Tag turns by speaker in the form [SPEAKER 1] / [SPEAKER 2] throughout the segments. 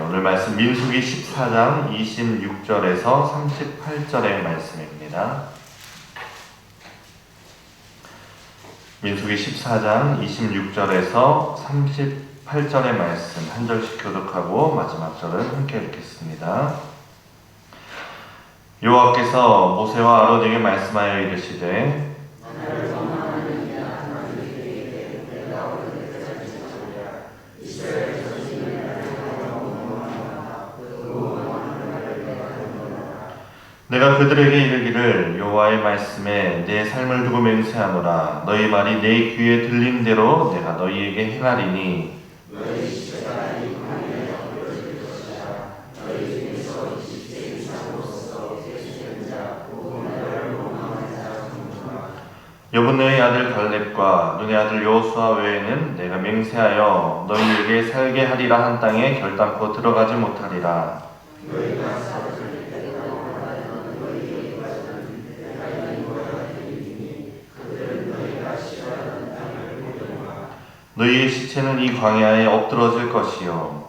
[SPEAKER 1] 오늘 말씀 민수기 14장 26절에서 38절의 말씀입니다. 민수기 14장 26절에서 38절의 말씀 한 절씩 교독하고 마지막 절은 함께 읽겠습니다. 여호와께서 모세와 아론에게 말씀하여 이르시되 내가 그들에게 이르기를 여호와의 말씀에 내 삶을 두고 맹세하노라. 너희 말이 내 귀에 들린 대로 내가 너희에게 행하리니 여분의 아들 갈렙과 눈의 아들 여호수아 외에는 내가 맹세하여 너희에게 살게 하리라 한 땅에 결단코 들어가지 못하리라. 너희의 시체는 이 광야에 엎드러질 것이요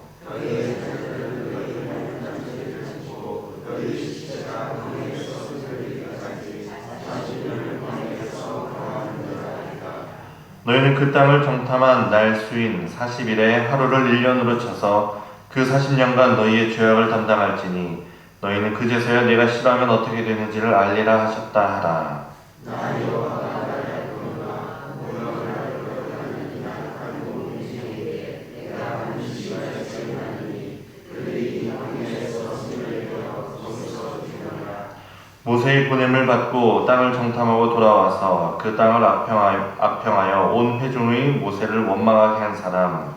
[SPEAKER 1] 너희는 그 땅을 정탐한 날 수인 40일에 하루를 1년으로 쳐서 그 40년간 너희의 죄악을 담당할지니 너희는 그제서야 내가 싫어하면 어떻게 되는지를 알리라 하셨다 하라. 모세의 보냄을 받고 땅을 정탐하고 돌아와서 그 땅을 악평하여 온 회중의 모세를 원망하게 한 사람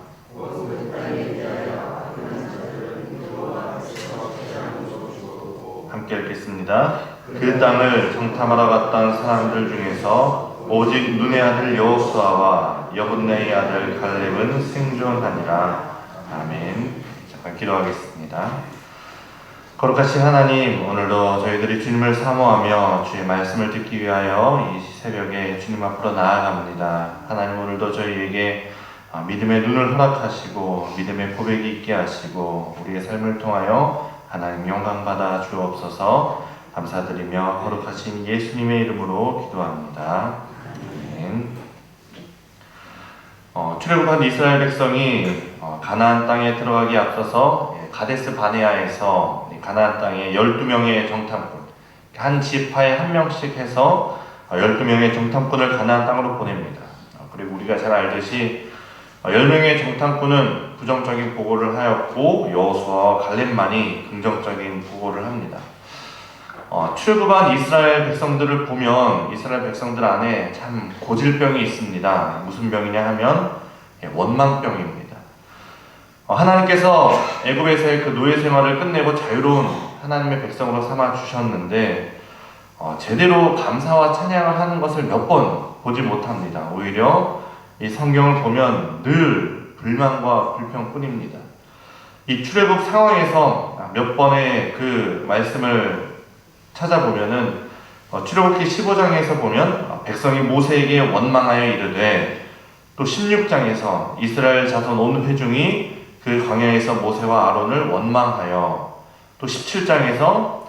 [SPEAKER 1] 함께 읽겠습니다. 그 땅을 정탐하러 갔던 사람들 중에서 오직 눈의 아들 여호수아와 여분네의 아들 갈렙은 생존하니라. 아멘. 잠깐 기도하겠습니다. 거룩하신 하나님, 오늘도 저희들이 주님을 사모하며 주의 말씀을 듣기 위하여 이 새벽에 주님 앞으로 나아갑니다. 하나님, 오늘도 저희에게 믿음의 눈을 허락하시고 믿음의 고백이 있게 하시고 우리의 삶을 통하여 하나님 영광받아 주옵소서. 감사드리며 거룩하신 예수님의 이름으로 기도합니다. 아멘. 출애굽한 이스라엘 백성이 가나안 땅에 들어가기 앞서서 가데스 바네아에서 가나안 땅에 12명의 정탐꾼, 한 지파에 한 명씩 해서 12명의 정탐꾼을 가나안 땅으로 보냅니다. 그리고 우리가 잘 알듯이 10명의 정탐꾼은 부정적인 보고를 하였고 여호수아와 갈렙만이 긍정적인 보고를 합니다. 출애굽한 이스라엘 백성들을 보면 이스라엘 백성들 안에 참 고질병이 있습니다. 무슨 병이냐 하면 원망병입니다. 하나님께서 애굽에서의 그 노예 생활을 끝내고 자유로운 하나님의 백성으로 삼아 주셨는데 제대로 감사와 찬양을 하는 것을 몇 번 보지 못합니다. 오히려 이 성경을 보면 늘 불만과 불평뿐입니다. 이 출애굽 상황에서 몇 번의 그 말씀을 찾아보면은 출애굽기 15장에서 보면 백성이 모세에게 원망하여 이르되, 또 16장에서 이스라엘 자손 온 회중이 그 광야에서 모세와 아론을 원망하여, 또 17장에서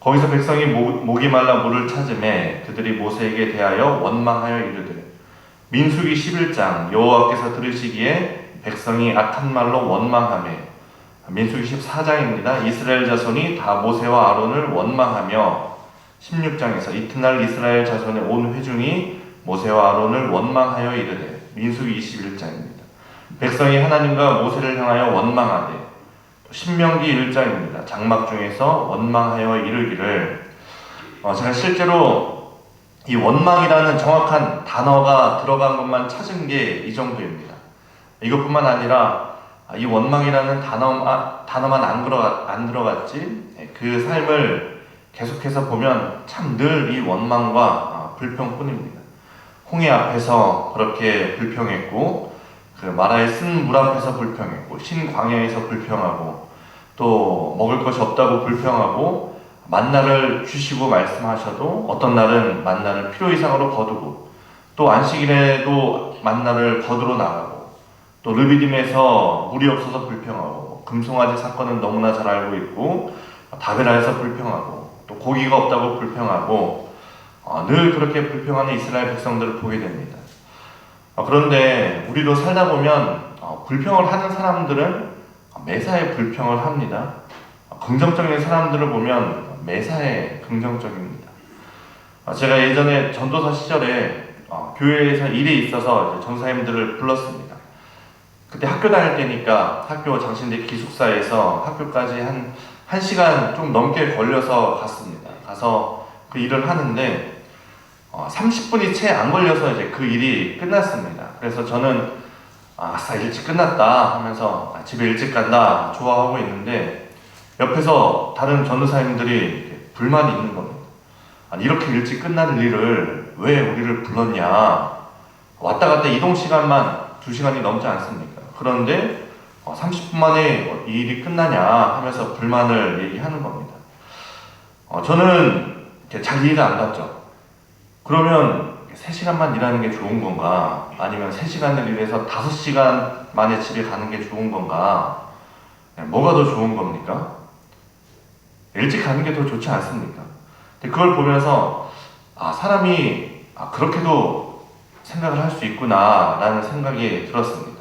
[SPEAKER 1] 거기서 백성이 목이 말라 물을 찾음에 그들이 모세에게 대하여 원망하여 이르되, 민수기 11장 여호와께서 들으시기에 백성이 악한 말로 원망하매, 민수기 14장입니다. 이스라엘 자손이 다 모세와 아론을 원망하며, 16장에서 이튿날 이스라엘 자손의 온 회중이 모세와 아론을 원망하여 이르되, 민수기 21장입니다. 백성이 하나님과 모세를 향하여 원망하되, 신명기 1장입니다. 장막 중에서 원망하여 이르기를, 제가 실제로 이 원망이라는 정확한 단어가 들어간 것만 찾은 게 이 정도입니다. 이것뿐만 아니라 이 원망이라는 단어만 안 들어갔지, 그 삶을 계속해서 보면 참 늘 이 원망과 불평뿐입니다. 홍해 앞에서 그렇게 불평했고, 그 마라의 쓴 물 앞에서 불평했고, 신 광야에서 불평하고, 또 먹을 것이 없다고 불평하고, 만나를 주시고 말씀하셔도 어떤 날은 만나를 필요 이상으로 거두고, 또 안식일에도 만나를 거두러 나가고, 또 르비딤에서 물이 없어서 불평하고, 금송아지 사건은 너무나 잘 알고 있고, 다베라에서 불평하고, 또 고기가 없다고 불평하고, 늘 그렇게 불평하는 이스라엘 백성들을 보게 됩니다. 그런데 우리도 살다 보면 불평을 하는 사람들은 매사에 불평을 합니다. 긍정적인 사람들을 보면 매사에 긍정적입니다. 제가 예전에 전도사 시절에 교회에서 일이 있어서 전사님들을 불렀습니다. 그때 학교 다닐 때니까 학교 장신대 기숙사에서 학교까지 한 1시간 좀 넘게 걸려서 갔습니다. 가서 그 일을 하는데 30분이 채 안 걸려서 이제 그 일이 끝났습니다. 그래서 저는 아싸 일찍 끝났다 하면서 집에 일찍 간다 좋아하고 있는데 옆에서 다른 전도사님들이 불만이 있는 겁니다. 아니 이렇게 일찍 끝나는 일을 왜 우리를 불렀냐, 왔다 갔다 이동 시간만 2시간이 넘지 않습니까? 그런데 30분 만에 이 일이 끝나냐 하면서 불만을 얘기하는 겁니다. 저는 잘 이해가 안 갔죠. 그러면 3시간만 일하는 게 좋은 건가? 아니면 3시간을 일해서 5시간 만에 집에 가는 게 좋은 건가? 뭐가 더 좋은 겁니까? 일찍 가는 게 더 좋지 않습니까? 근데 그걸 보면서 사람이 그렇게도 생각을 할 수 있구나 라는 생각이 들었습니다.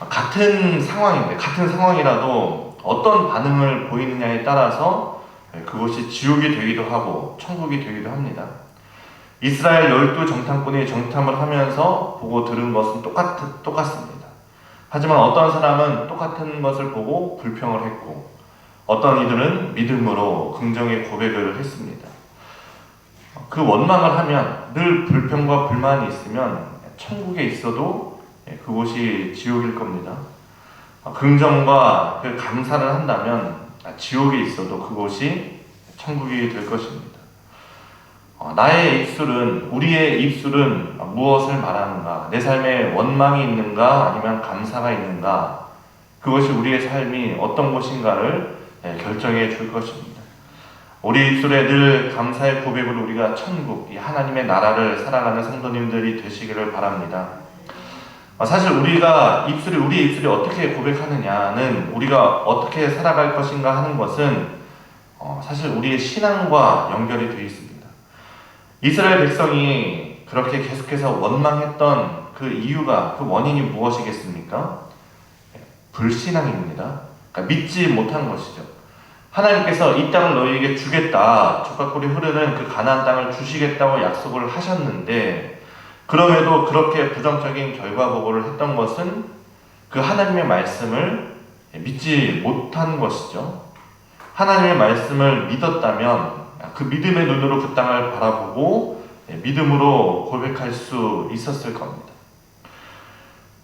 [SPEAKER 1] 같은 상황이라도 어떤 반응을 보이느냐에 따라서 그것이 지옥이 되기도 하고 천국이 되기도 합니다. 이스라엘 12정탐꾼이 정탐을 하면서 보고 들은 것은 똑같습니다. 하지만 어떤 사람은 똑같은 것을 보고 불평을 했고, 어떤 이들은 믿음으로 긍정의 고백을 했습니다. 그 원망을 하면, 늘 불평과 불만이 있으면 천국에 있어도 그곳이 지옥일 겁니다. 긍정과 그 감사를 한다면 지옥에 있어도 그곳이 천국이 될 것입니다. 우리의 입술은 무엇을 말하는가? 내 삶에 원망이 있는가? 아니면 감사가 있는가? 그것이 우리의 삶이 어떤 것인가를 결정해 줄 것입니다. 우리 입술에 늘 감사의 고백으로 우리가 천국, 이 하나님의 나라를 살아가는 성도님들이 되시기를 바랍니다. 사실 우리의 입술이 어떻게 고백하느냐는, 우리가 어떻게 살아갈 것인가 하는 것은 사실 우리의 신앙과 연결이 되어 있습니다. 이스라엘 백성이 그렇게 계속해서 원망했던 그 이유가, 그 원인이 무엇이겠습니까? 불신앙입니다. 그러니까 믿지 못한 것이죠. 하나님께서 이 땅을 너희에게 주겠다, 젖과 꿀이 흐르는 그 가나안 땅을 주시겠다고 약속을 하셨는데, 그럼에도 그렇게 부정적인 결과 보고를 했던 것은 그 하나님의 말씀을 믿지 못한 것이죠. 하나님의 말씀을 믿었다면 그 믿음의 눈으로 그 땅을 바라보고 믿음으로 고백할 수 있었을 겁니다.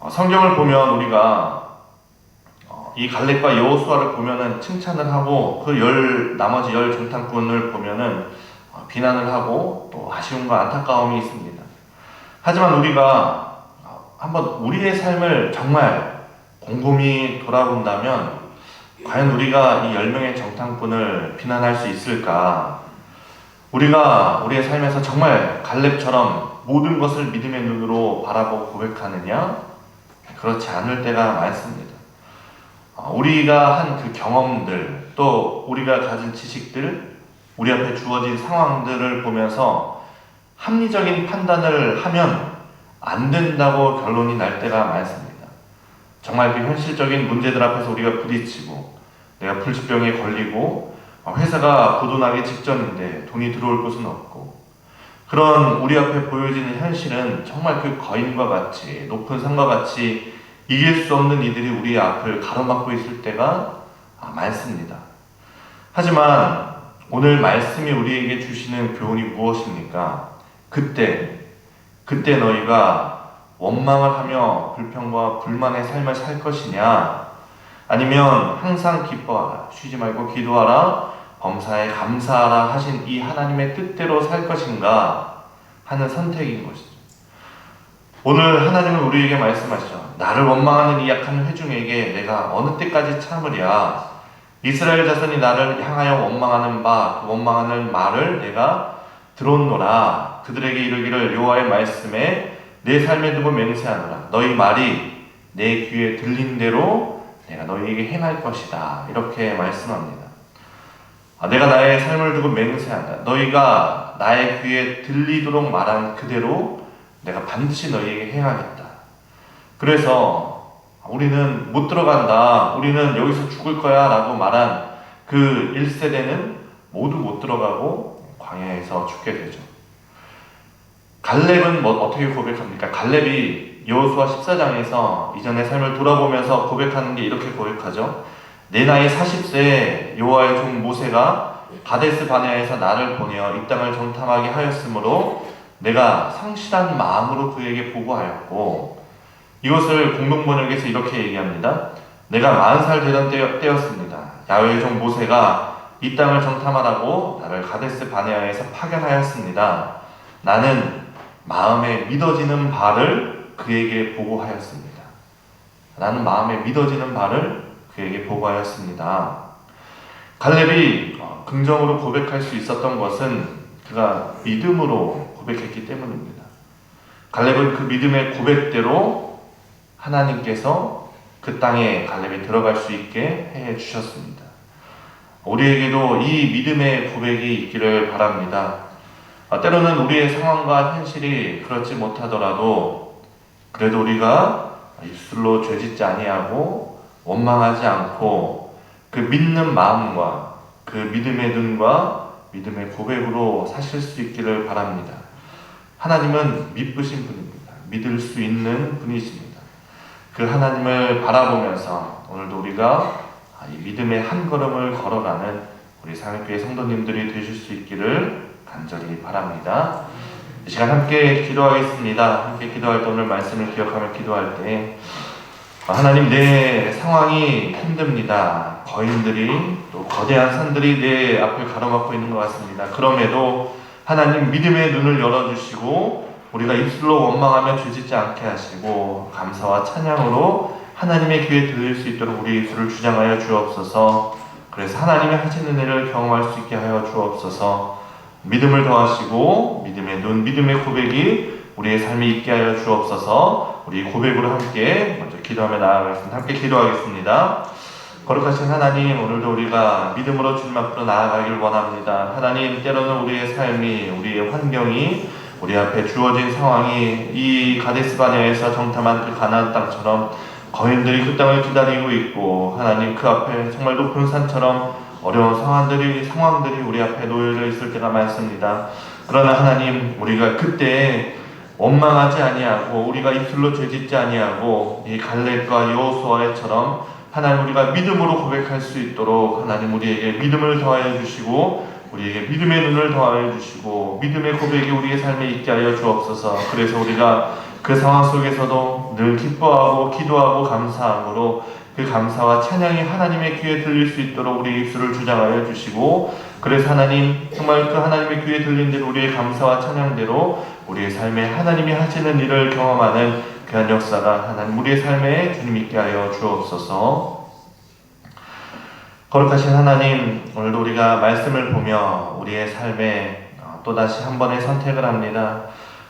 [SPEAKER 1] 성경을 보면 우리가 이 갈렙과 여호수아를 보면은 칭찬을 하고, 나머지 10 정탐꾼을 보면은 비난을 하고 또 아쉬움과 안타까움이 있습니다. 하지만 우리가 한번 우리의 삶을 정말 곰곰이 돌아본다면 과연 우리가 이 10명의 정탐꾼을 비난할 수 있을까? 우리가 우리의 삶에서 정말 갈렙처럼 모든 것을 믿음의 눈으로 바라보고 고백하느냐? 그렇지 않을 때가 많습니다. 우리가 한 그 경험들, 또 우리가 가진 지식들, 우리 앞에 주어진 상황들을 보면서 합리적인 판단을 하면 안 된다고 결론이 날 때가 많습니다. 정말 그 현실적인 문제들 앞에서 우리가 부딪히고, 내가 불치병에 걸리고 회사가 부도나기 직전인데 돈이 들어올 곳은 없고, 그런 우리 앞에 보여지는 현실은 정말 그 거인과 같이, 높은 산과 같이 이길 수 없는 이들이 우리 앞을 가로막고 있을 때가 많습니다. 하지만 오늘 말씀이 우리에게 주시는 교훈이 무엇입니까? 그때 너희가 원망을 하며 불평과 불만의 삶을 살 것이냐, 아니면 항상 기뻐하라, 쉬지 말고 기도하라, 범사에 감사하라 하신 이 하나님의 뜻대로 살 것인가 하는 선택인 것이죠. 오늘 하나님은 우리에게 말씀하시죠. 나를 원망하는 이 약한 회중에게 내가 어느 때까지 참으랴. 이스라엘 자손이 나를 향하여 원망하는 그 원망하는 말을 내가 들었노라. 그들에게 이르기를 여호와의 말씀에 내 삶에 두고 맹세하노라. 너희 말이 내 귀에 들린 대로 내가 너희에게 행할 것이다. 이렇게 말씀합니다. 내가 나의 삶을 두고 맹세한다. 너희가 나의 귀에 들리도록 말한 그대로 내가 반드시 너희에게 행하겠다. 그래서 우리는 못 들어간다. 우리는 여기서 죽을 거야 라고 말한 그 1세대는 모두 못 들어가고 광야에서 죽게 되죠. 갈렙은 어떻게 고백합니까? 갈렙이 여호수아 14장에서 이전의 삶을 돌아보면서 고백하는 게 이렇게 고백하죠. 내 나이 40세에 여호와의 종 모세가 가데스 바네아에서 나를 보내어 이 땅을 정탐하게 하였으므로 내가 성실한 마음으로 그에게 보고하였고, 이것을 공동번역에서 이렇게 얘기합니다. 내가 40살 되던 때였습니다. 야훼의 종 모세가 이 땅을 정탐하라고 나를 가데스 바네아에서 파견하였습니다. 나는 마음에 믿어지는 바를 그에게 보고하였습니다. 나는 마음에 믿어지는 바를 그에게 보고하였습니다. 갈렙이 긍정으로 고백할 수 있었던 것은 그가 믿음으로 고백했기 때문입니다. 갈렙은 그 믿음의 고백대로 하나님께서 그 땅에 갈렙이 들어갈 수 있게 해 주셨습니다. 우리에게도 이 믿음의 고백이 있기를 바랍니다. 때로는 우리의 상황과 현실이 그렇지 못하더라도 그래도 우리가 입술로 죄짓지 아니하고 원망하지 않고 그 믿는 마음과 그 믿음의 눈과 믿음의 고백으로 사실 수 있기를 바랍니다. 하나님은 믿으신 분입니다. 믿을 수 있는 분이십니다. 그 하나님을 바라보면서 오늘도 우리가 이 믿음의 한 걸음을 걸어가는 우리 사역교회 성도님들이 되실 수 있기를 간절히 바랍니다. 이 시간 함께 기도하겠습니다. 함께 기도할 때 오늘 말씀을 기억하며 기도할 때 하나님, 내 상황이 힘듭니다. 거인들이 또 거대한 산들이 내 앞을 가로막고 있는 것 같습니다. 그럼에도 하나님 믿음의 눈을 열어주시고 우리가 입술로 원망하며 죄짓지 않게 하시고 감사와 찬양으로 하나님의 귀에 들릴 수 있도록 우리 입술을 주장하여 주옵소서. 그래서 하나님의 하시는 일을 경험할 수 있게 하여 주옵소서. 믿음을 더하시고 믿음의 눈, 믿음의 고백이 우리의 삶에 있게 하여 주옵소서. 우리 고백으로 함께 먼저 기도하며 나아가겠습니다. 함께 기도하겠습니다. 거룩하신 하나님, 오늘도 우리가 믿음으로 주님 앞으로 나아가길 원합니다. 하나님, 때로는 우리의 삶이, 우리의 환경이, 우리 앞에 주어진 상황이 이 가데스 바네아에서 정탐한 그 가나안 땅처럼 거인들이 그 땅을 기다리고 있고, 하나님 그 앞에 정말 높은 산처럼 어려운 상황들이 우리 앞에 놓여져 있을 때가 많습니다. 그러나 하나님, 우리가 그때 원망하지 아니하고 우리가 입술로 죄짓지 아니하고 이 갈렙과 여호수아처럼 하나님 우리가 믿음으로 고백할 수 있도록 하나님 우리에게 믿음을 더하여 주시고 우리에게 믿음의 눈을 더하여 주시고 믿음의 고백이 우리의 삶에 있게 하여 주옵소서. 그래서 우리가 그 상황 속에서도 늘 기뻐하고 기도하고 감사함으로 그 감사와 찬양이 하나님의 귀에 들릴 수 있도록 우리 입술을 주장하여 주시고, 그래서 하나님 정말 그 하나님의 귀에 들린 대로 우리의 감사와 찬양대로 우리의 삶에 하나님이 하시는 일을 경험하는 그한 역사가 하나님 우리의 삶에 주님 있게 하여 주옵소서. 거룩하신 하나님, 오늘도 우리가 말씀을 보며 우리의 삶에 또다시 한 번의 선택을 합니다.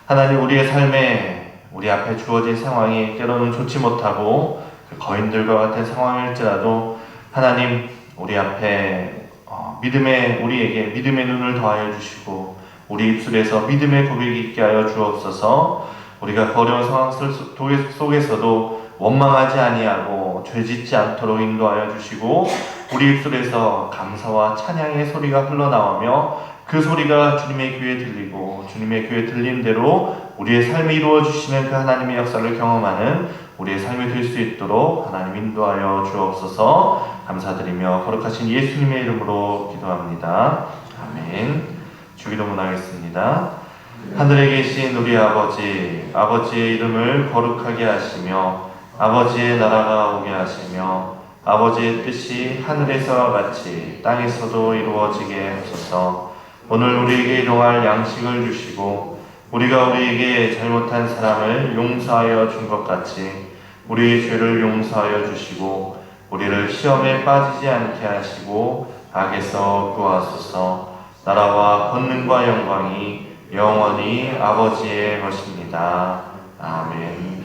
[SPEAKER 1] 하나님, 우리의 삶에 우리 앞에 주어진 상황이 때로는 좋지 못하고 거인들과 같은 상황일지라도 하나님 우리 앞에 우리에게 믿음의 눈을 더하여 주시고 우리 입술에서 믿음의 고백이 있게 하여 주옵소서. 우리가 어려운 상황 속에서도 원망하지 아니하고 죄짓지 않도록 인도하여 주시고 우리 입술에서 감사와 찬양의 소리가 흘러나오며 그 소리가 주님의 귀에 들리고 주님의 귀에 들린 대로 우리의 삶에 이루어 주시는 그 하나님의 역사를 경험하는 우리의 삶이 될 수 있도록 하나님 인도하여 주옵소서. 감사드리며 거룩하신 예수님의 이름으로 기도합니다. 아멘. 주기도문 하겠습니다. 하늘에 계신 우리 아버지, 아버지의 이름을 거룩하게 하시며 아버지의 나라가 오게 하시며 아버지의 뜻이 하늘에서와 같이 땅에서도 이루어지게 하소서. 오늘 우리에게 일용할 양식을 주시고 우리가 우리에게 잘못한 사람을 용서하여 준 것 같이 우리의 죄를 용서하여 주시고 우리를 시험에 빠지지 않게 하시고 악에서 구하소서. 나라와 권능과 영광이 영원히 아버지의 것입니다. 아멘.